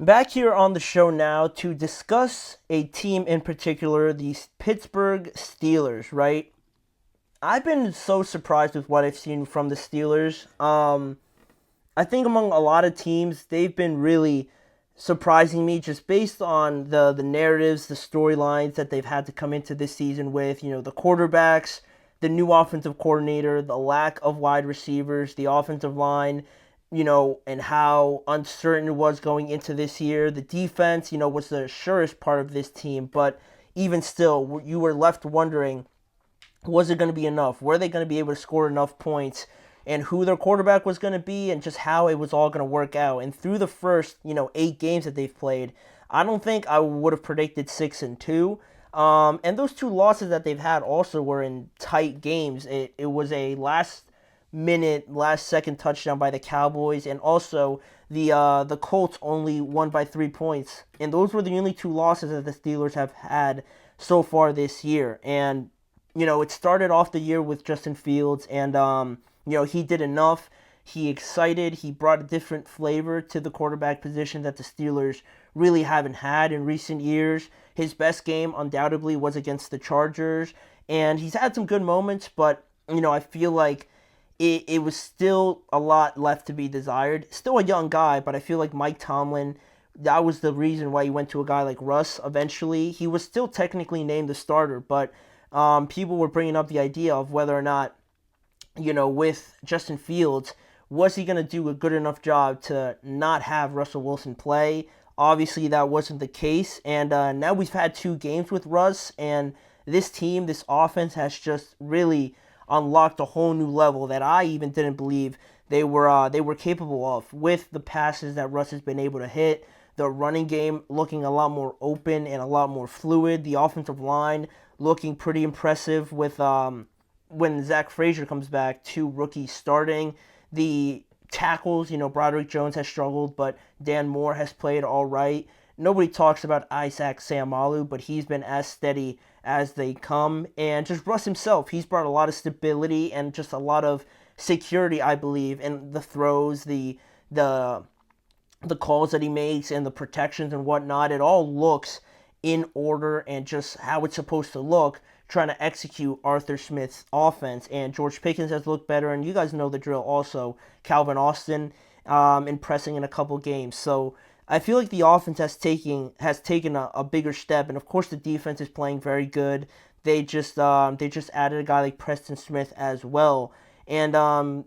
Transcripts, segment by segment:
Back here on the show now to discuss a team in particular, the Pittsburgh Steelers, right? I've been so surprised with what I've seen from the Steelers. I think among a lot of teams, they've been really surprising me just based on the narratives, the storylines that they've had to come into this season with, the quarterbacks, the new offensive coordinator, the lack of wide receivers, the offensive line, and how uncertain it was going into this year. The defense, was the surest part of this team, but even still, you were left wondering, was it going to be enough? Were they going to be able to score enough points? And who their quarterback was going to be, and just how it was all going to work out. And through the first, 8 games that they've played, I don't think I would have predicted 6-2. And those two losses that they've had also were in tight games. It was a last second touchdown by the Cowboys, and also the Colts only won by 3 points. And those were the only two losses that the Steelers have had so far this year. And it started off the year with Justin Fields, and he did enough. He excited. He brought a different flavor to the quarterback position that the Steelers really haven't had in recent years. His best game undoubtedly was against the Chargers, and he's had some good moments, but I feel like it was still a lot left to be desired. Still a young guy, but I feel like Mike Tomlin, that was the reason why he went to a guy like Russ eventually. He was still technically named the starter, but people were bringing up the idea of whether or not, with Justin Fields, was he going to do a good enough job to not have Russell Wilson play? Obviously, that wasn't the case, and now we've had 2 games with Russ, and this team, this offense has just really unlocked a whole new level that I even didn't believe they were capable of, with the passes that Russ has been able to hit, the running game looking a lot more open and a lot more fluid, the offensive line looking pretty impressive with when Zach Frazier comes back, 2 rookies starting. The tackles, Broderick Jones has struggled, but Dan Moore has played all right. Nobody talks about Isaac Seumalo, but he's been as steady as they come. And just Russ himself, he's brought a lot of stability and just a lot of security, I believe, in the throws, the calls that he makes, and the protections and whatnot. It all looks in order and just how it's supposed to look, trying to execute Arthur Smith's offense. And George Pickens has looked better, and you guys know the drill also. Calvin Austin impressing in a couple games. So I feel like the offense has taken a bigger step, and of course the defense is playing very good. They just added a guy like Preston Smith as well, and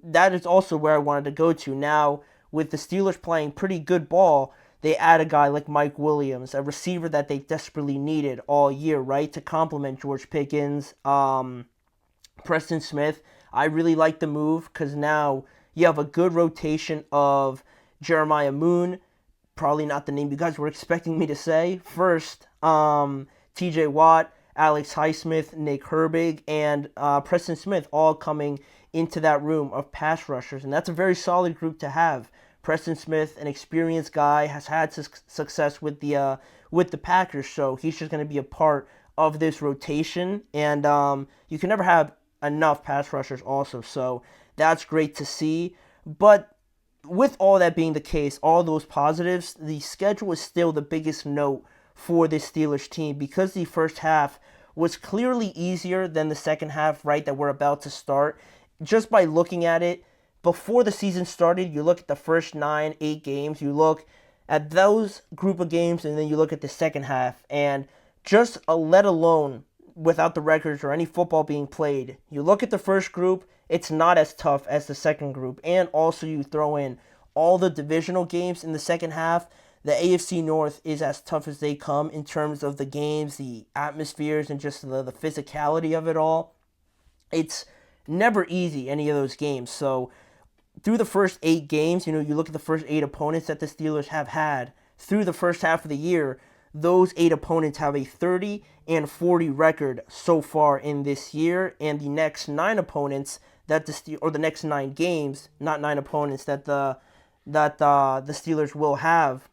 that is also where I wanted to go to. Now with the Steelers playing pretty good ball, they add a guy like Mike Williams, a receiver that they desperately needed all year, right, to complement George Pickens, Preston Smith. I really like the move because now you have a good rotation of Jeremiah Moon, probably not the name you guys were expecting me to say first, TJ Watt, Alex Highsmith, Nick Herbig, and Preston Smith all coming into that room of pass rushers, and that's a very solid group to have. Preston Smith, an experienced guy, has had success with the Packers, so he's just going to be a part of this rotation. And you can never have enough pass rushers also, so that's great to see. But with all that being the case, all those positives, the schedule is still the biggest note for this Steelers team because the first half was clearly easier than the second half, right, that we're about to start. Just by looking at it, before the season started, you look at the first 8 games, you look at those group of games, and then you look at the second half, and just let alone without the records or any football being played, you look at the first group, it's not as tough as the second group, and also you throw in all the divisional games in the second half, the AFC North is as tough as they come in terms of the games, the atmospheres, and just the physicality of it all. It's never easy, any of those games, so through the first 8 games, you look at the first 8 opponents that the Steelers have had through the first half of the year, those 8 opponents have a 30-40 record so far in this year, and the next 9 opponents that the next 9 games, not 9 opponents that the Steelers will have,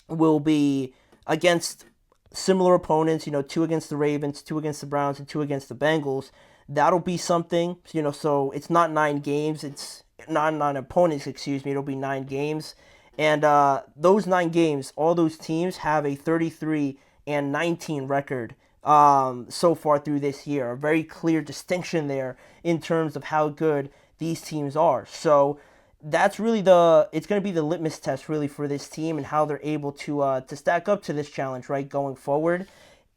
will be against similar opponents, 2 against the Ravens, 2 against the Browns, and 2 against the Bengals. That'll be something, so it's not 9 games, it's not 9 opponents, it'll be 9 games. And those 9 games, all those teams have a 33-19 record so far through this year. A very clear distinction there in terms of how good these teams are. So that's really it's going to be the litmus test really for this team and how they're able to stack up to this challenge, right, going forward.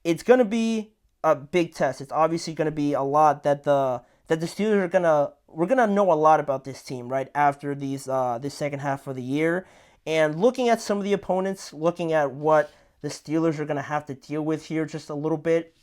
It's going to be a big test. It's obviously going to be a lot that the Steelers are we're gonna know a lot about this team, right, after this second half of the year. And looking at some of the opponents, looking at what the Steelers are gonna have to deal with here just a little bit,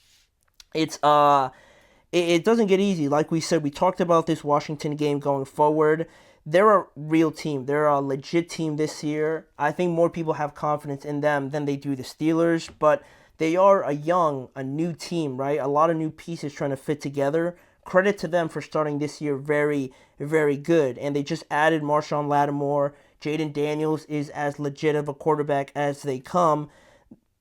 it doesn't get easy. Like we said, we talked about this Washington game going forward. They're a real team. They're a legit team this year. I think more people have confidence in them than they do the Steelers, but they are a new team, right? A lot of new pieces trying to fit together. Credit to them for starting this year very, very good. And they just added Marshawn Lattimore. Jaden Daniels is as legit of a quarterback as they come.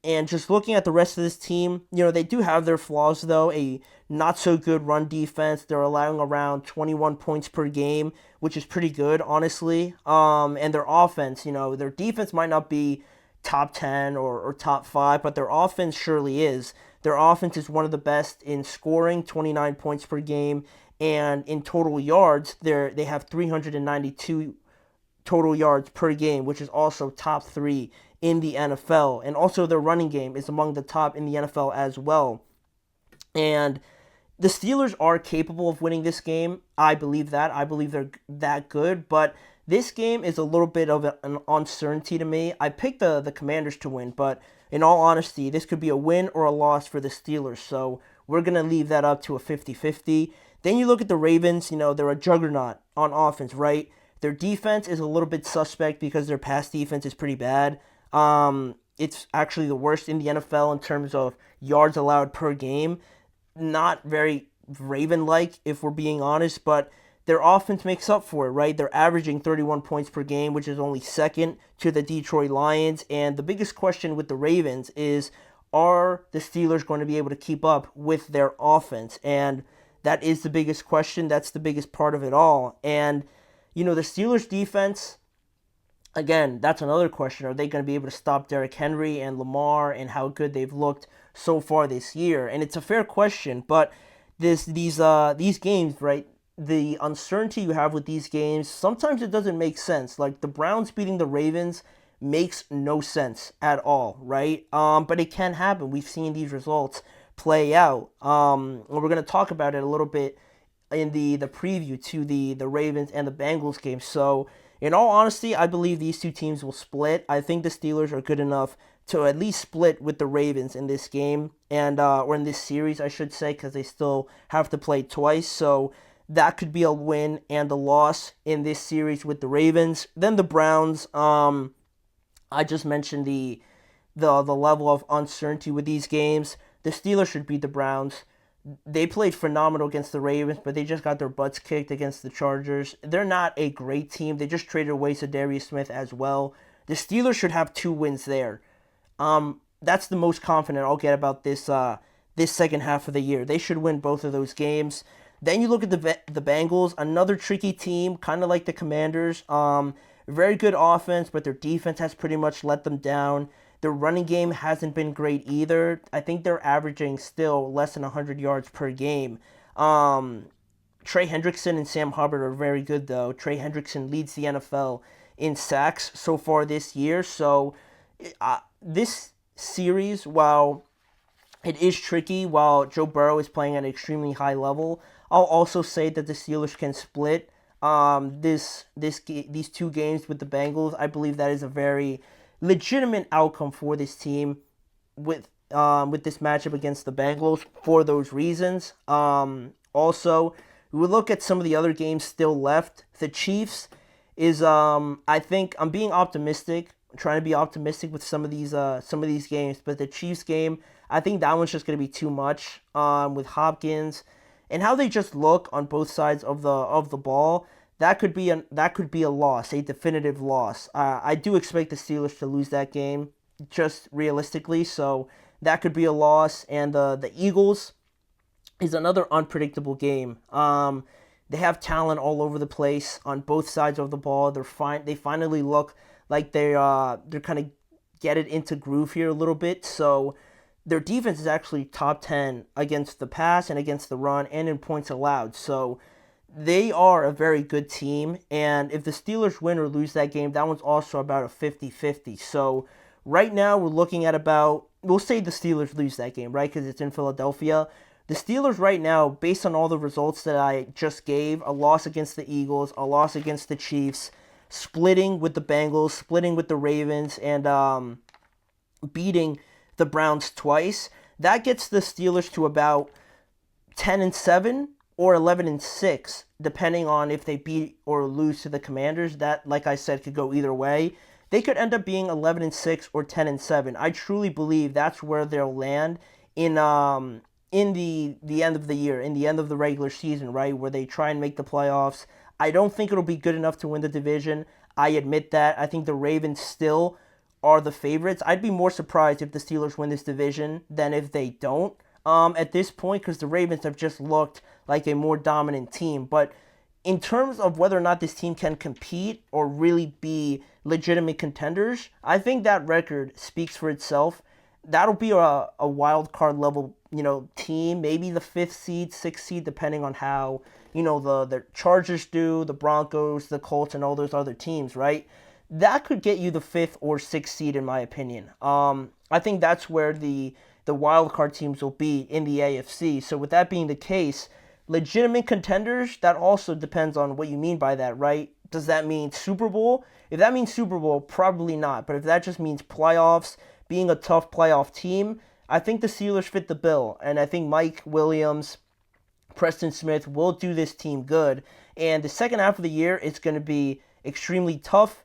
And just looking at the rest of this team, they do have their flaws, though. A not-so-good run defense. They're allowing around 21 points per game, which is pretty good, honestly. And their offense, their defense might not be top 10 or top 5, but their offense surely is. Their offense is one of the best in scoring, 29 points per game, and in total yards, they have 392 total yards per game, which is also top 3 in the NFL. And also their running game is among the top in the NFL as well. And the Steelers are capable of winning this game. I believe that. I believe they're that good, but this game is a little bit of an uncertainty to me. I picked the Commanders to win, but in all honesty, this could be a win or a loss for the Steelers, so we're going to leave that up to a 50-50. Then you look at the Ravens, they're a juggernaut on offense, right? Their defense is a little bit suspect because their pass defense is pretty bad. It's actually the worst in the NFL in terms of yards allowed per game. Not very Raven-like, if we're being honest, but their offense makes up for it, right? They're averaging 31 points per game, which is only second to the Detroit Lions. And the biggest question with the Ravens is, are the Steelers going to be able to keep up with their offense? And that is the biggest question. That's the biggest part of it all. And, the Steelers defense, again, that's another question. Are they going to be able to stop Derrick Henry and Lamar and how good they've looked so far this year? And it's a fair question, but these games, right? The uncertainty you have with these games, sometimes it doesn't make sense. Like the Browns beating the Ravens makes no sense at all, right? But it can happen. We've seen these results play out. And we're going to talk about it a little bit in the preview to the Ravens and the Bengals game. So, in all honesty, I believe these two teams will split. I think the Steelers are good enough to at least split with the Ravens in this game, and or in this series, I should say, because they still have to play twice. So that could be a win and a loss in this series with the Ravens. Then the Browns, I just mentioned the level of uncertainty with these games. The Steelers should beat the Browns. They played phenomenal against the Ravens, but they just got their butts kicked against the Chargers. They're not a great team. They just traded away Darius Smith as well. The Steelers should have 2 wins there. That's the most confident I'll get about this second half of the year. They should win both of those games. Then you look at the Bengals, another tricky team, kind of like the Commanders. Very good offense, but their defense has pretty much let them down. Their running game hasn't been great either. I think they're averaging still less than 100 yards per game. Trey Hendrickson and Sam Hubbard are very good, though. Trey Hendrickson leads the NFL in sacks so far this year. So this series, while it is tricky, while Joe Burrow is playing at an extremely high level, I'll also say that the Steelers can split these 2 games with the Bengals. I believe that is a very legitimate outcome for this team with this matchup against the Bengals for those reasons. Also, we would look at some of the other games still left. The Chiefs is I think I'm being optimistic, trying to be optimistic with some of these games, but the Chiefs game, I think that one's just going to be too much with Hopkins and how they just look on both sides of the ball. That could be a loss, a definitive loss. I do expect the Steelers to lose that game, just realistically. So that could be a loss. And the Eagles is another unpredictable game. They have talent all over the place on both sides of the ball. They finally look like they're kind of get it into groove here a little bit. So their defense is actually top 10 against the pass and against the run and in points allowed. So they are a very good team. And if the Steelers win or lose that game, that one's also about a 50-50. So right now we're looking at about, we'll say the Steelers lose that game, right? Because it's in Philadelphia. The Steelers right now, based on all the results that I just gave, a loss against the Eagles, a loss against the Chiefs, splitting with the Bengals, splitting with the Ravens, and beating the Browns twice, that gets the Steelers to about 10-7 or 11-6, depending on if they beat or lose to the Commanders. That, like I said, could go either way. They could end up being 11-6 or 10-7. I truly believe that's where they'll land in the end of the year, in the end of the regular season, right, where they try and make the playoffs. I don't think it'll be good enough to win the division. I admit that. I think the Ravens still are the favorites. I'd be more surprised if the Steelers win this division than if they don't at this point, because the Ravens have just looked like a more dominant team. But in terms of whether or not this team can compete or really be legitimate contenders, I think that record speaks for itself. That'll be a wild card level, team, maybe the 5th seed, 6th seed, depending on how, the Chargers do, the Broncos, the Colts, and all those other teams, right? That could get you the 5th or 6th seed, in my opinion. I think that's where the wild card teams will be in the AFC. So with that being the case, legitimate contenders, that also depends on what you mean by that, right? Does that mean Super Bowl? If that means Super Bowl, probably not. But if that just means playoffs, being a tough playoff team, I think the Steelers fit the bill. And I think Mike Williams, Preston Smith will do this team good. And the second half of the year, it's going to be extremely tough.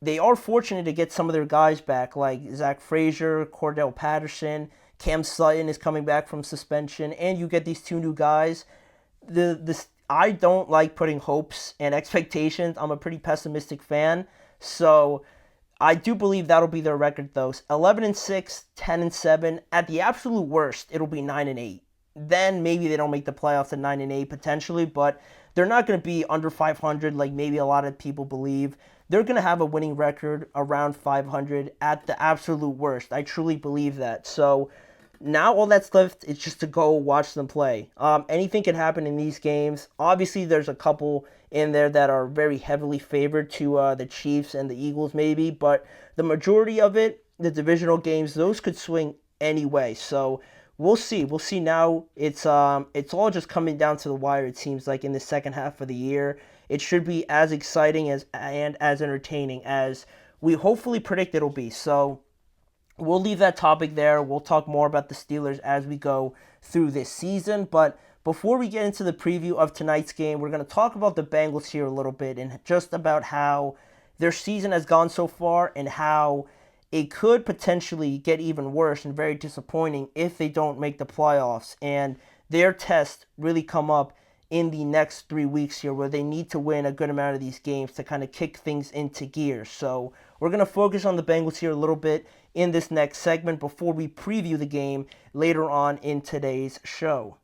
They are fortunate to get some of their guys back, like Zach Frazier, Cordell Patterson, Cam Sutton is coming back from suspension, and you get these 2 new guys. I don't like putting hopes and expectations. I'm a pretty pessimistic fan, so I do believe that'll be their record, though. 11-6, 10-7. At the absolute worst, it'll be 9-8. Then maybe they don't make the playoffs at 9-8 potentially, but they're not going to be under 500 like maybe a lot of people believe. They're going to have a winning record around 500 at the absolute worst. I truly believe that. So now all that's left is just to go watch them play. Anything can happen in these games. Obviously, there's a couple in there that are very heavily favored to the Chiefs and the Eagles maybe, but the majority of it, the divisional games, those could swing any way. So we'll see. We'll see now. It's all just coming down to the wire, it seems like, in the second half of the year. It should be as exciting and as entertaining as we hopefully predict it'll be. So we'll leave that topic there. We'll talk more about the Steelers as we go through this season. But before we get into the preview of tonight's game, we're going to talk about the Bengals here a little bit and just about how their season has gone so far and how it could potentially get even worse and very disappointing if they don't make the playoffs. And their tests really come up in the next 3 weeks here, where they need to win a good amount of these games to kind of kick things into gear. So we're going to focus on the Bengals here a little bit in this next segment before we preview the game later on in today's show.